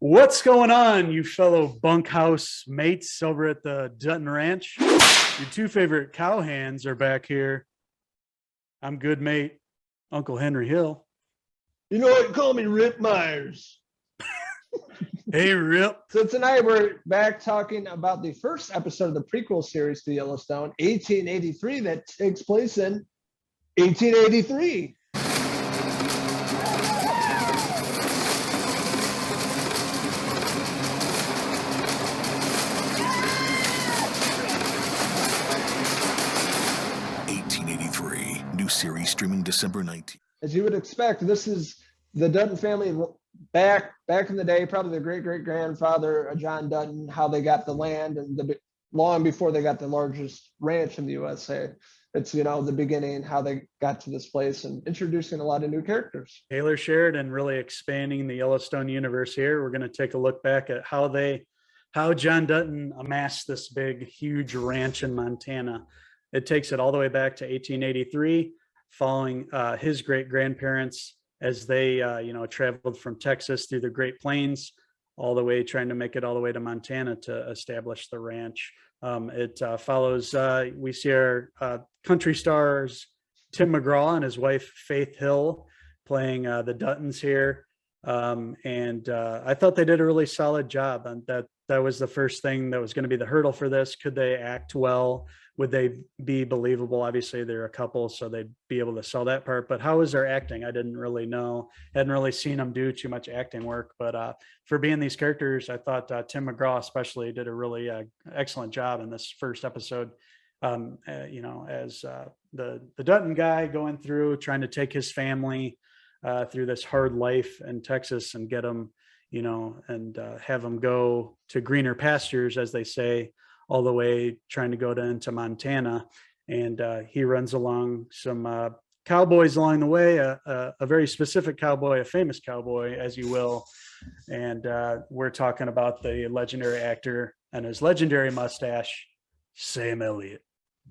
What's going on, you fellow bunkhouse mates over at the Dutton Ranch? Your two favorite cowhands are back here. I'm good mate, Uncle Henry Hill. You know what? Call me Rip Myers. Hey, Rip. So tonight we're back talking about the first episode of the prequel series to Yellowstone, 1883, that takes place in 1883. New series streaming December 19th. As you would expect, this is the Dutton family back in the day, probably the great-great-grandfather of John Dutton, how they got the land, and long before they got the largest ranch in the USA. It's, the beginning, how they got to this place, and introducing a lot of new characters. Taylor Sheridan really expanding the Yellowstone universe here. We're going to take a look back at how John Dutton amassed this big, huge ranch in Montana. It takes it all the way back to 1883, following his great-grandparents as they, traveled from Texas through the Great Plains, all the way, trying to make it all the way to Montana to establish the ranch. It follows, we see our country stars, Tim McGraw and his wife, Faith Hill, playing the Duttons here. And I thought they did a really solid job. And that was the first thing that was going to be the hurdle for this. Could they act well? Would they be believable? Obviously, they're a couple, so they'd be able to sell that part. But how was their acting? I didn't really know. Hadn't really seen them do too much acting work. But for being these characters, I thought Tim McGraw especially did a really excellent job in this first episode. As the Dutton guy going through, trying to take his family through this hard life in Texas and get them, and have them go to greener pastures, as they say, all the way trying to go into Montana. And he runs along some cowboys along the way, a very specific cowboy, a famous cowboy, as you will. And we're talking about the legendary actor and his legendary mustache, Sam Elliott.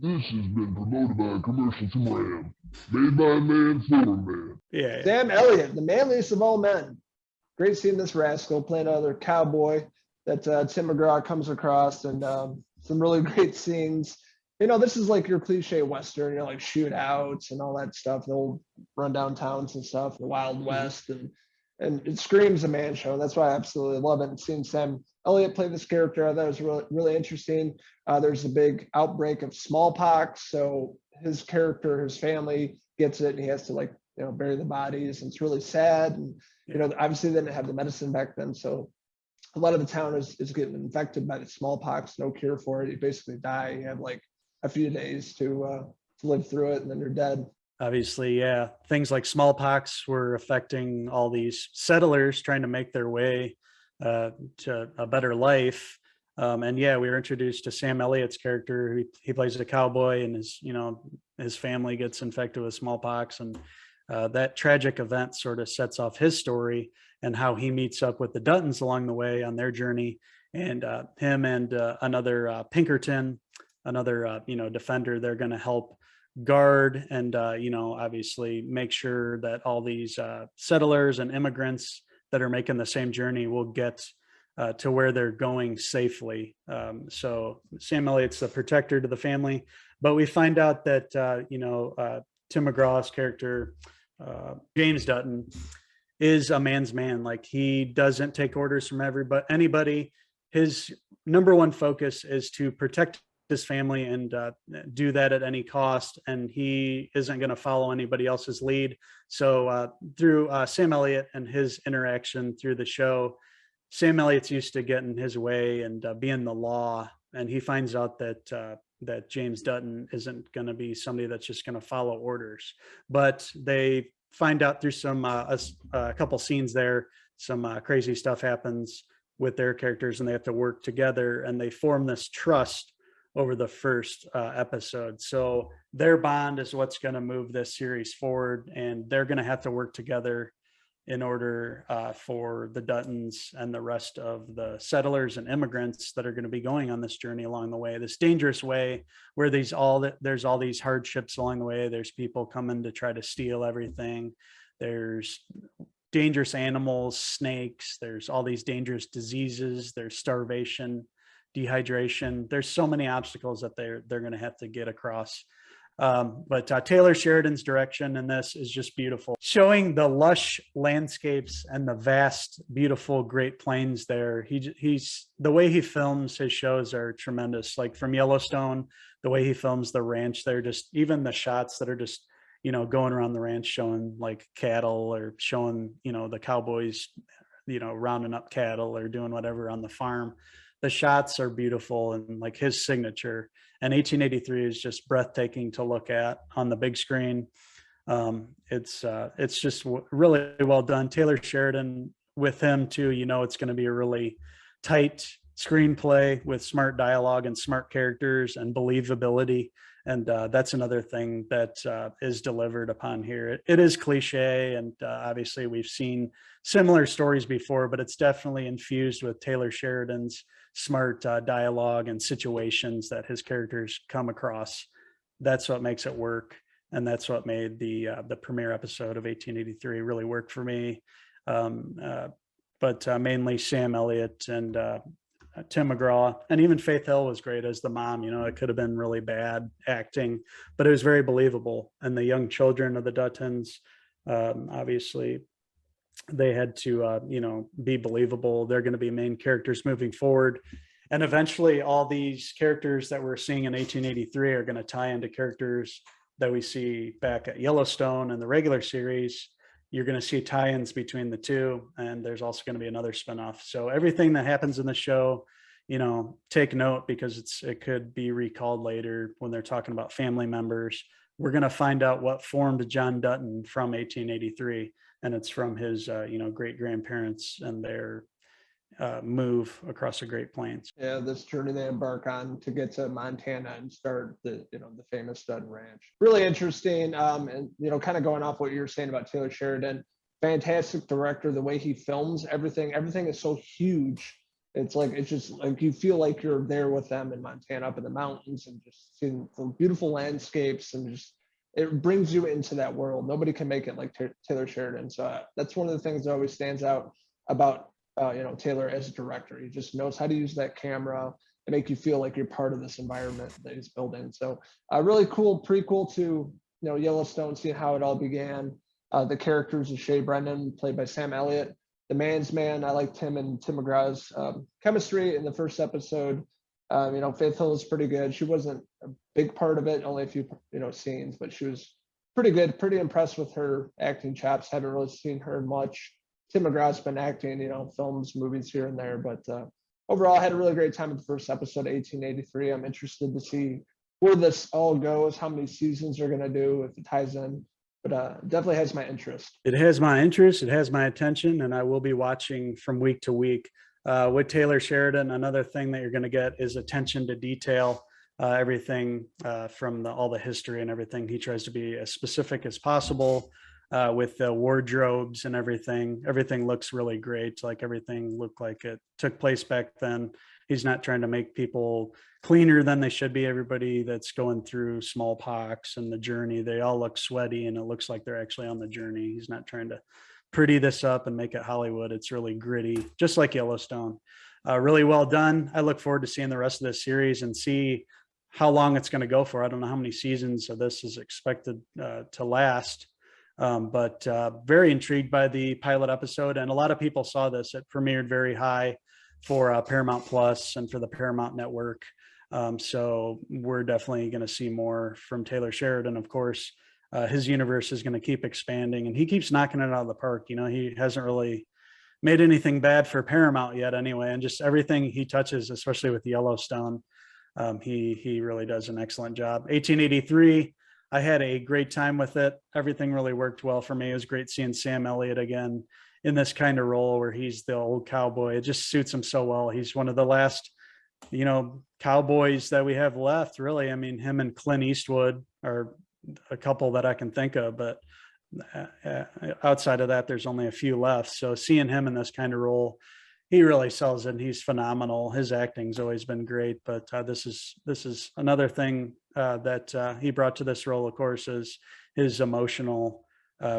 This has been promoted by a commercial from Ram. Made by a man for a man. Yeah. Sam Elliott, the manliest of all men. Great seeing this rascal playing another cowboy that Tim McGraw comes across, and some really great scenes. This is like your cliche Western, like shootouts and all that stuff, the old rundown towns and stuff, the Wild West, and it screams a man show. That's why I absolutely love it. And seeing Sam Elliott play this character, I thought it was really, really interesting. There's a big outbreak of smallpox, so his character, his family gets it, and he has to bury the bodies, and it's really sad. And obviously they didn't have the medicine back then, so a lot of the town is getting infected by the smallpox, no cure for it. You basically die. You have a few days to live through it, and then you're dead. Obviously, yeah. Things like smallpox were affecting all these settlers trying to make their way to a better life. And yeah, we were introduced to Sam Elliott's character. He plays a cowboy, and his family gets infected with smallpox, and that tragic event sort of sets off his story and how he meets up with the Duttons along the way on their journey. And him and another Pinkerton, another defender, they're going to help guard and obviously make sure that all these settlers and immigrants that are making the same journey will get to where they're going safely. So Sam Elliott's the protector to the family, but we find out that Tim McGraw's character, James Dutton, is a man's man. Like, he doesn't take orders from anybody. His number one focus is to protect his family and do that at any cost, and he isn't going to follow anybody else's lead. So through Sam Elliott and his interaction through the show, Sam Elliott's used to getting his way and being the law, and he finds out that James Dutton isn't going to be somebody that's just going to follow orders. But they find out through some a couple scenes there, some crazy stuff happens with their characters, and they have to work together, and they form this trust over the first episode. So their bond is what's going to move this series forward, and they're going to have to work together in order for the Duttons and the rest of the settlers and immigrants that are going to be going on this journey along the way, this dangerous way where there's all these hardships along the way. There's people coming to try to steal everything. There's dangerous animals, snakes, there's all these dangerous diseases, there's starvation, dehydration. There's so many obstacles that they're going to have to get across. But Taylor Sheridan's direction in this is just beautiful, showing the lush landscapes and the vast, beautiful Great Plains there. He's the way he films his shows are tremendous. Like from Yellowstone, the way he films the ranch there, just even the shots that are just, going around the ranch showing like cattle or showing, the cowboys, rounding up cattle or doing whatever on the farm. The shots are beautiful and like his signature. And 1883 is just breathtaking to look at on the big screen. It's just really well done. Taylor Sheridan with him too. It's going to be a really tight screenplay with smart dialogue and smart characters and believability. And that's another thing that is delivered upon here. It is cliche, and obviously we've seen similar stories before, but it's definitely infused with Taylor Sheridan's smart dialogue and situations that his characters come across. That's what makes it work, and that's what made the premiere episode of 1883 really work for me. But mainly Sam Elliott and Tim McGraw, and even Faith Hill was great as the mom. It could have been really bad acting, but it was very believable. And the young children of the Duttons, obviously, they had to, be believable. They're going to be main characters moving forward. And eventually all these characters that we're seeing in 1883 are going to tie into characters that we see back at Yellowstone and the regular series. You're going to see tie-ins between the two, and there's also going to be another spinoff. So everything that happens in the show, take note, because it could be recalled later when they're talking about family members. We're going to find out what formed John Dutton from 1883, and it's from his, great grandparents and their move across the Great Plains. Yeah, this journey they embark on to get to Montana and start the famous Dutton Ranch. Really interesting. And kind of going off what you were saying about Taylor Sheridan, fantastic director. The way he films everything is so huge. It's just like you feel like you're there with them in Montana, up in the mountains, and just seeing the beautiful landscapes, and just it brings you into that world. Nobody can make it like Taylor Sheridan. So that's one of the things that always stands out about Taylor as a director. He just knows how to use that camera and make you feel like you're part of this environment that he's building. So a really cool prequel to Yellowstone, seeing how it all began. The characters of Shea Brennan, played by Sam Elliott, the man's man. I liked him and Tim McGraw's chemistry in the first episode. Faith Hill was pretty good. She wasn't a big part of it, only a few scenes, but she was pretty good. Pretty impressed with her acting chops. Haven't really seen her much. Tim McGraw's been acting, films, movies here and there, but overall, I had a really great time with the first episode of 1883. I'm interested to see where this all goes, how many seasons they're going to do, if it ties in, but definitely has my interest. It has my interest. It has my attention, and I will be watching from week to week. With Taylor Sheridan, another thing that you're going to get is attention to detail. Everything from all the history and everything. He tries to be as specific as possible. With the wardrobes and everything looks really great. Like everything looked like it took place back then. He's not trying to make people cleaner than they should be. Everybody that's going through smallpox and the journey, they all look sweaty, and it looks like they're actually on the journey. He's not trying to pretty this up and make it Hollywood. It's really gritty, just like Yellowstone. Really well done. I look forward to seeing the rest of this series and see how long it's going to go for. I don't know how many seasons of this is expected to last. But very intrigued by the pilot episode, and a lot of people saw this. It premiered very high for Paramount Plus and for the Paramount Network. So we're definitely going to see more from Taylor Sheridan. Of course, his universe is going to keep expanding, and he keeps knocking it out of the park. He hasn't really made anything bad for Paramount yet anyway, and just everything he touches, especially with Yellowstone, he really does an excellent job. 1883. I had a great time with it. Everything really worked well for me. It was great seeing Sam Elliott again in this kind of role where he's the old cowboy. It just suits him so well. He's one of the last, cowboys that we have left, really. I mean, him and Clint Eastwood are a couple that I can think of, but outside of that, there's only a few left. So seeing him in this kind of role, he really sells it, and he's phenomenal. His acting's always been great, but this is another thing that he brought to this role, of course, is his emotional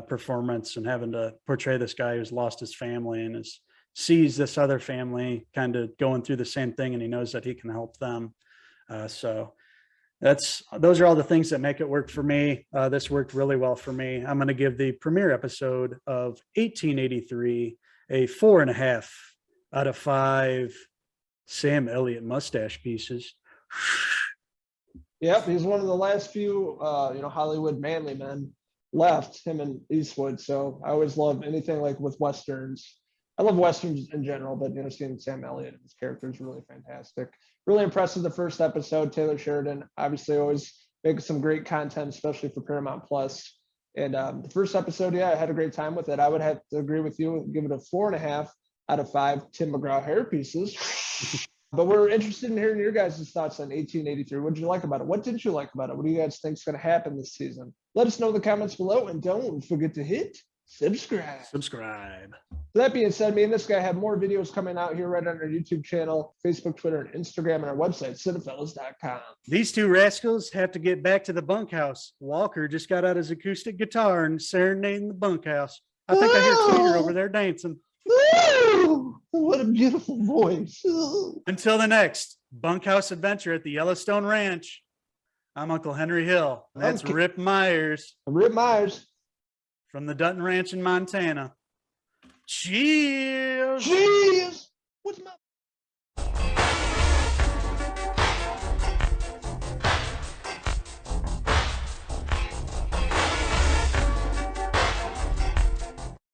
performance, and having to portray this guy who's lost his family and sees this other family kind of going through the same thing, and he knows that he can help them. So those are all the things that make it work for me. This worked really well for me. I'm going to give the premiere episode of 1883 a 4.5 out of 5 Sam Elliott mustache pieces. Yep, he's one of the last few, Hollywood manly men left, him and Eastwood. So I always love anything like with Westerns. I love Westerns in general, but, seeing Sam Elliott and his character is really fantastic. Really impressive the first episode. Taylor Sheridan, obviously always making some great content, especially for Paramount Plus. And the first episode, I had a great time with it. I would have to agree with you and give it a 4.5 out of 5 Tim McGraw hair pieces. But we're interested in hearing your guys' thoughts on 1883. What did you like about it? What didn't you like about it? What do you guys think is going to happen this season? Let us know in the comments below, and don't forget to hit subscribe. So that being said, me and this guy have more videos coming out here right on our YouTube channel, Facebook, Twitter, and Instagram, and our website, Cinephellas.com. These two rascals have to get back to the bunkhouse. Walker just got out his acoustic guitar and serenading the bunkhouse. I think I hear Tweeter over there dancing. Ooh, what a beautiful voice. Until the next bunkhouse adventure at the Yellowstone Ranch, I'm Uncle Henry Hill. That's Okay. Rip Myers Rip Myers. from the Dutton Ranch in Montana. Cheers. Cheers. What's my